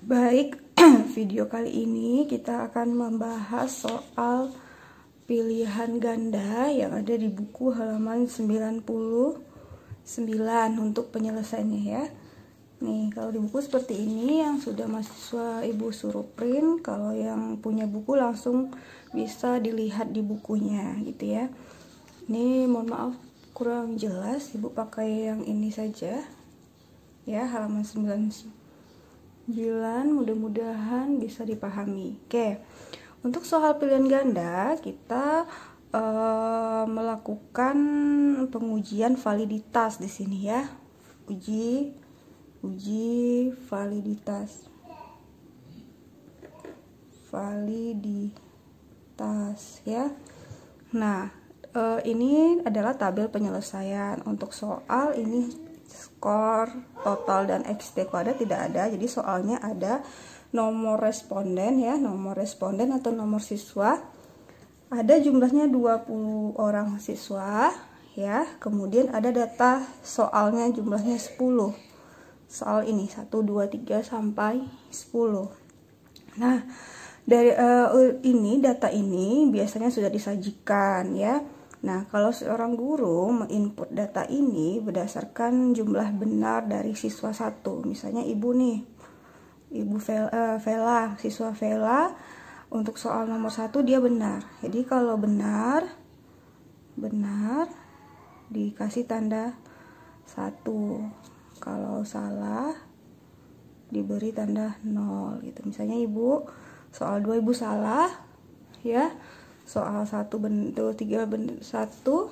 Baik, video kali ini kita akan membahas soal pilihan ganda yang ada di buku halaman 99 untuk penyelesaiannya ya. Nih, kalau di buku seperti ini yang sudah mahasiswa Ibu suruh print, kalau yang punya buku langsung bisa dilihat di bukunya gitu ya. Ini mohon maaf kurang jelas, Ibu pakai yang ini saja ya, halaman 99, mudah-mudahan bisa dipahami. Oke, untuk soal pilihan ganda kita melakukan pengujian validitas di sini ya, uji validitas ya. Nah, ini adalah tabel penyelesaian. Untuk soal ini skor total dan XT kuadrat tidak ada, jadi soalnya ada nomor responden ya, nomor responden atau nomor siswa. Ada jumlahnya 20 orang siswa ya. Kemudian ada data soalnya jumlahnya 10. Soal ini 1 2 3 sampai 10. Nah, dari ini data ini biasanya sudah disajikan ya. Nah, kalau seorang guru menginput data ini berdasarkan jumlah benar dari siswa 1. Misalnya Ibu nih, Ibu Vela, siswa Vela, untuk soal nomor 1 dia benar. Jadi kalau benar dikasih tanda 1. Kalau salah diberi tanda 0 gitu. Misalnya Ibu soal 2 Ibu salah ya. Soal 1 bentuk 3 bentuk 1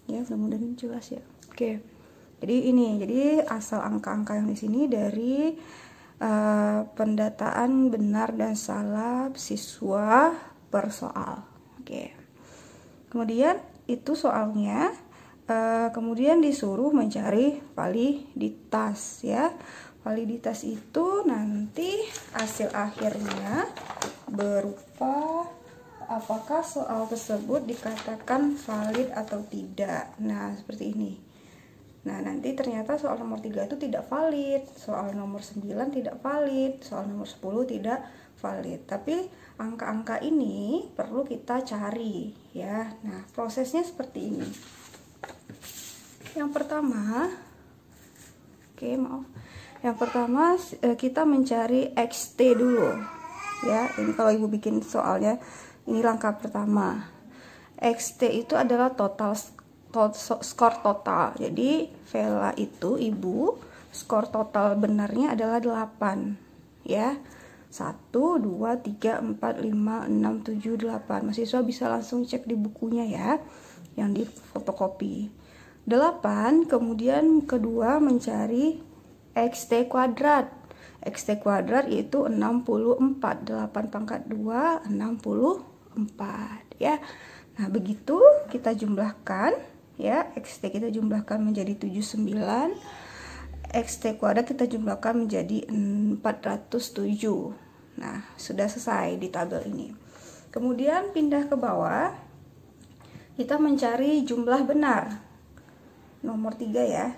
ya, mudah-mudahan jelas ya. Oke. Jadi asal angka-angka yang di sini dari pendataan benar dan salah siswa per soal. Oke. Kemudian itu soalnya kemudian disuruh mencari validitas ya. Validitas itu nanti hasil akhirnya berupa apakah soal tersebut dikatakan valid atau tidak. Nah, seperti ini. Nah, nanti ternyata soal nomor 3 itu tidak valid, soal nomor 9 tidak valid, soal nomor 10 tidak valid. Tapi angka-angka ini perlu kita cari ya. Nah, prosesnya seperti ini. Yang pertama, Yang pertama kita mencari XT dulu. Ya, ini kalau Ibu bikin soalnya, ini langkah pertama. XT itu adalah skor total. Jadi Vela itu Ibu skor total benarnya adalah 8 ya. 1 2 3 4 5 6 7 8. Mahasiswa bisa langsung cek di bukunya ya, yang di fotokopi. 8, kemudian kedua mencari XT kuadrat. XT kuadrat yaitu 64. 8 pangkat 2 64 ya. Nah, begitu kita jumlahkan ya, XT kita jumlahkan menjadi 79, XT kuadrat kita jumlahkan menjadi 407. Nah, sudah selesai di tabel ini. Kemudian pindah ke bawah, kita mencari jumlah benar nomor 3 ya.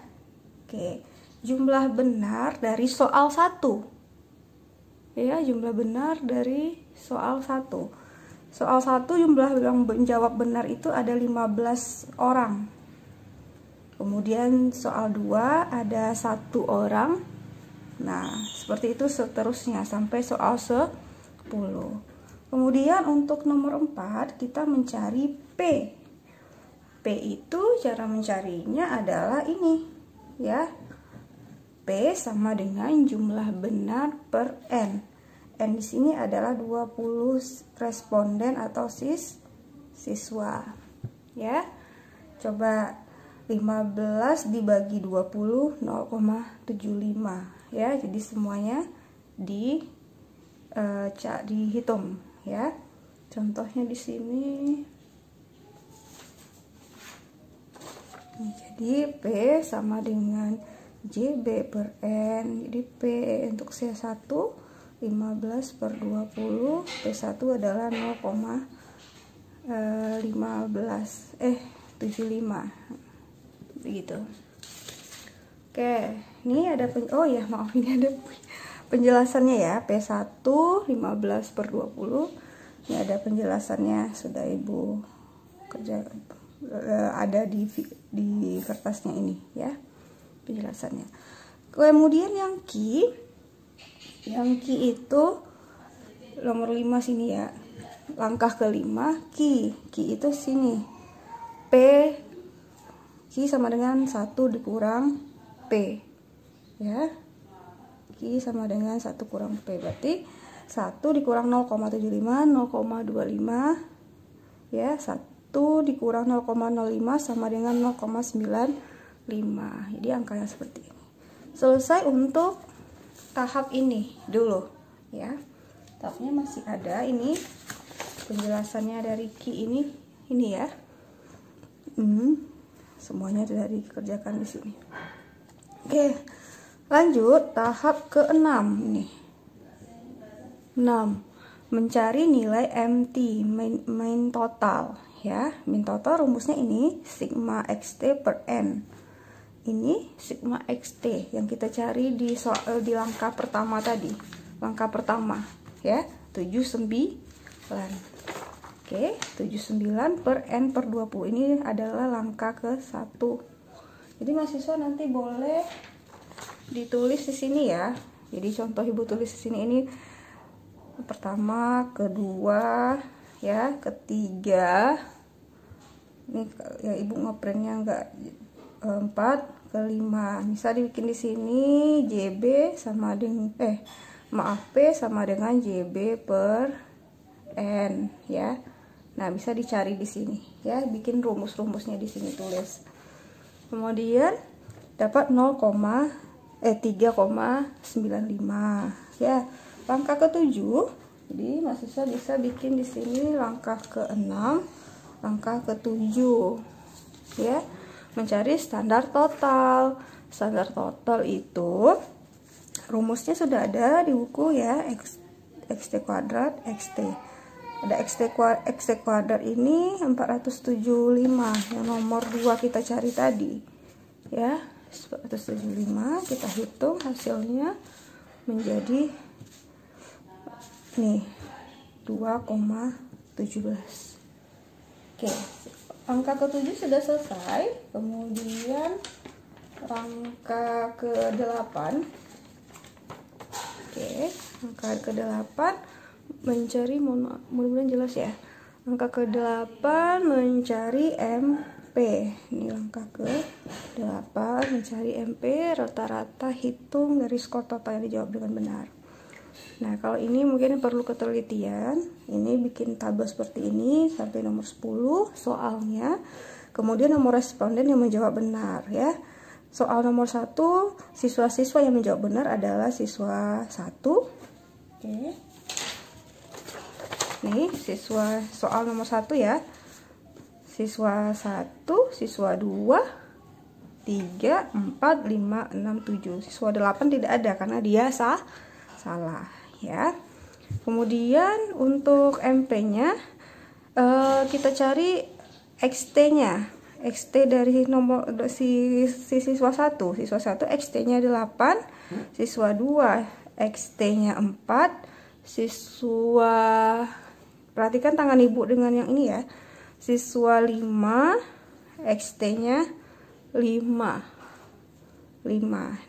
Oke, jumlah benar dari soal 1 ya, jumlah benar dari soal 1. Soal 1 jumlah yang menjawab benar itu ada 15 orang. Kemudian soal 2 ada 1 orang. Nah, seperti itu seterusnya sampai soal 10. Kemudian untuk nomor 4 kita mencari P. P itu cara mencarinya adalah ini ya. P sama dengan jumlah benar per N. N di sini adalah 20 responden atau siswa. Ya. Coba 15 dibagi 20 0,75 ya. Jadi semuanya dihitung ya. Contohnya di sini. Jadi P sama dengan JB per N. Jadi P untuk C1 15 per 20, P1 adalah 0,75 begitu. Oke, ini ada ini ada penjelasannya ya, P1 15/20. Ini ada penjelasannya, sudah Ibu kerja ada di kertasnya ini ya, penjelasannya. Kemudian yang Q itu nomor 5 sini ya, langkah kelima. Q itu sini, P Q sama dengan 1 dikurang P ya, Q sama dengan 1 kurang P, berarti 1 dikurang 0,75 0,25 ya, 1 dikurang 0,05 sama dengan 0,95. Jadi angkanya seperti ini. Selesai untuk tahap ini dulu ya. Tahapnya masih ada, ini penjelasannya dari Q ini ya. Semuanya sudah dikerjakan di sini. Oke, lanjut tahap ke-6 nih. 6. Mencari nilai MT, mean total ya. Mean total rumusnya ini sigma XT per N. Ini sigma XT yang kita cari di langkah pertama tadi. Langkah pertama ya, 79. Oke, 79 per N per 20. Ini adalah langkah ke-1. Jadi mahasiswa nanti boleh ditulis di sini ya. Jadi contoh Ibu tulis di sini, ini pertama, kedua ya, ketiga. Ini ya Ibu ngeprintnya enggak 4, kelima. Misal dibikin di sini JB sama dengan P sama dengan JB per N ya. Nah, bisa dicari di sini ya, bikin rumus-rumusnya di sini tulis. Kemudian dapat 3,95 ya. Langkah ke-7. Jadi mahasiswa bisa bikin di sini langkah ke-6, langkah ke-7 ya. Mencari standar total. Standar total itu rumusnya sudah ada di buku ya, XT kuadrat XT. Ada XT kuadrat ini 475, yang nomor 2 kita cari tadi ya, 475. Kita hitung hasilnya menjadi nih 2,17. Oke, angka ke-7 sudah selesai. Kemudian angka ke-8. Oke, angka ke-8 mencari, mudah-mudahan jelas ya. Angka ke-8 mencari MP. Ini langkah ke-8 mencari MP, rata-rata hitung dari skor total yang dijawab dengan benar. Nah, kalau ini mungkin perlu ketelitian. Ini bikin tabel seperti ini sampai nomor 10 soalnya. Kemudian nomor responden yang menjawab benar ya. Soal nomor 1, siswa-siswa yang menjawab benar adalah siswa 1. Oke. Nih, siswa soal nomor 1 ya. Siswa 1, siswa 2, 3, 4, 5, 6, 7. Siswa 8 tidak ada karena dia salah ya. Kemudian untuk MP-nya kita cari XT-nya. XT dari nomor si siswa 1. Siswa 1 XT-nya 8, siswa 2 XT-nya 4, siswa, perhatikan tangan Ibu dengan yang ini ya. Siswa 5 XT-nya 5.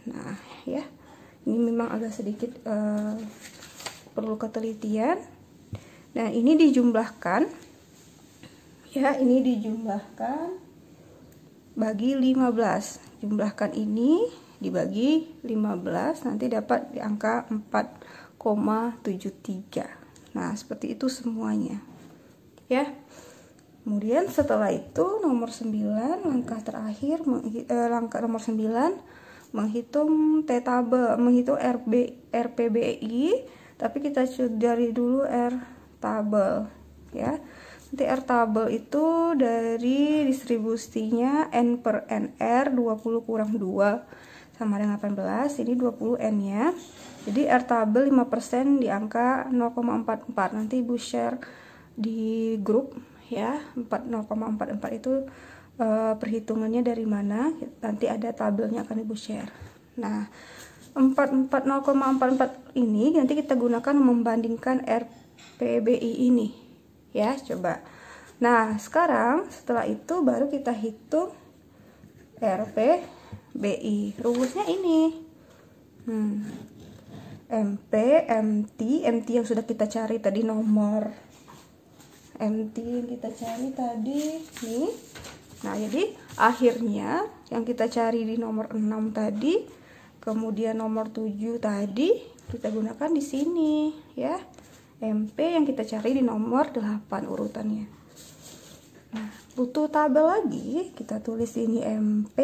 Nah, ya. Ini memang agak sedikit perlu ketelitian. Nah, ini dijumlahkan ya, ini dijumlahkan bagi 15. Jumlahkan ini dibagi 15, nanti dapat di angka 4,73. Nah, seperti itu semuanya ya. Kemudian setelah itu nomor 9, langkah terakhir, langkah nomor 9 menghitung T-tabel, menghitung RPBI, tapi kita dari dulu R-tabel ya. Nanti R-tabel itu dari distribusinya N per NR, 20 kurang 2 sama dengan 18, ini 20 N ya. Jadi R-tabel 5% di angka 0,44. Nanti Ibu share di grup ya, 0,44 itu perhitungannya dari mana, nanti ada tabelnya akan Ibu share. Nah, 0,44 ini nanti kita gunakan membandingkan RPBI ini ya, coba. Nah, sekarang setelah itu baru kita hitung RPBI. Rumusnya ini. MP, MT yang sudah kita cari tadi, nomor MT yang kita cari tadi nih. Nah, jadi akhirnya yang kita cari di nomor 6 tadi, kemudian nomor 7 tadi kita gunakan di sini ya. MP yang kita cari di nomor 8 urutannya. Nah, butuh tabel lagi, kita tulis ini MP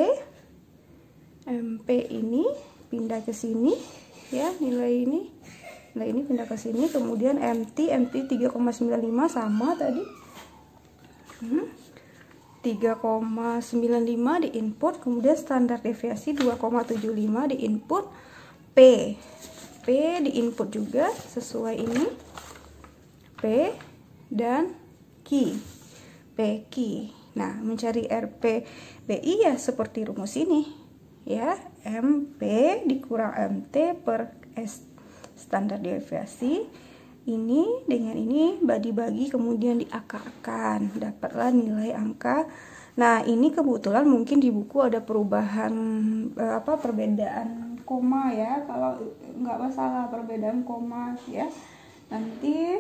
ini pindah ke sini ya, nilai ini pindah ke sini, kemudian MT 3,95 sama tadi 3,95 di input, kemudian standar deviasi 2,75 di input, P di input juga sesuai ini, P dan Q. Nah, mencari RPBI ya seperti rumus ini ya, MP dikurang MT per S standar deviasi, ini dengan ini dibagi kemudian diangkakan, dapatlah nilai angka. Nah, ini kebetulan mungkin di buku ada perubahan perbedaan koma ya, kalau nggak masalah perbedaan koma ya, nanti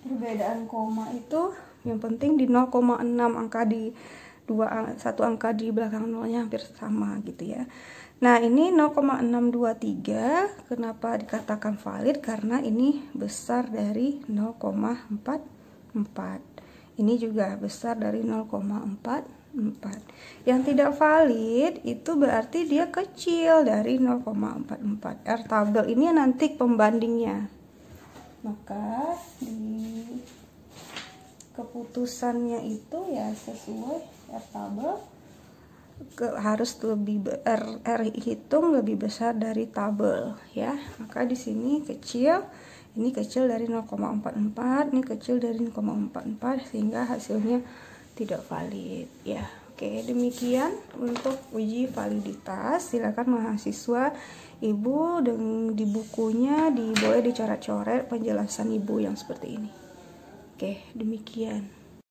perbedaan koma itu yang penting di 0,6, angka di satu angka di belakang nolnya hampir sama gitu ya. Nah, ini 0,623 kenapa dikatakan valid, karena ini besar dari 0,44. Ini juga besar dari 0,44. Yang tidak valid itu berarti dia kecil dari 0,44. R tabel ini nanti pembandingnya. Maka di keputusannya itu ya sesuai R tabel harus lebih R hitung lebih besar dari tabel ya. Maka di sini kecil, ini kecil dari 0,44, ini kecil dari 0,44, sehingga hasilnya tidak valid ya. Oke, demikian untuk uji validitas. Silakan mahasiswa Ibu di bukunya boleh dicoret-coret penjelasan Ibu yang seperti ini. Oke, demikian.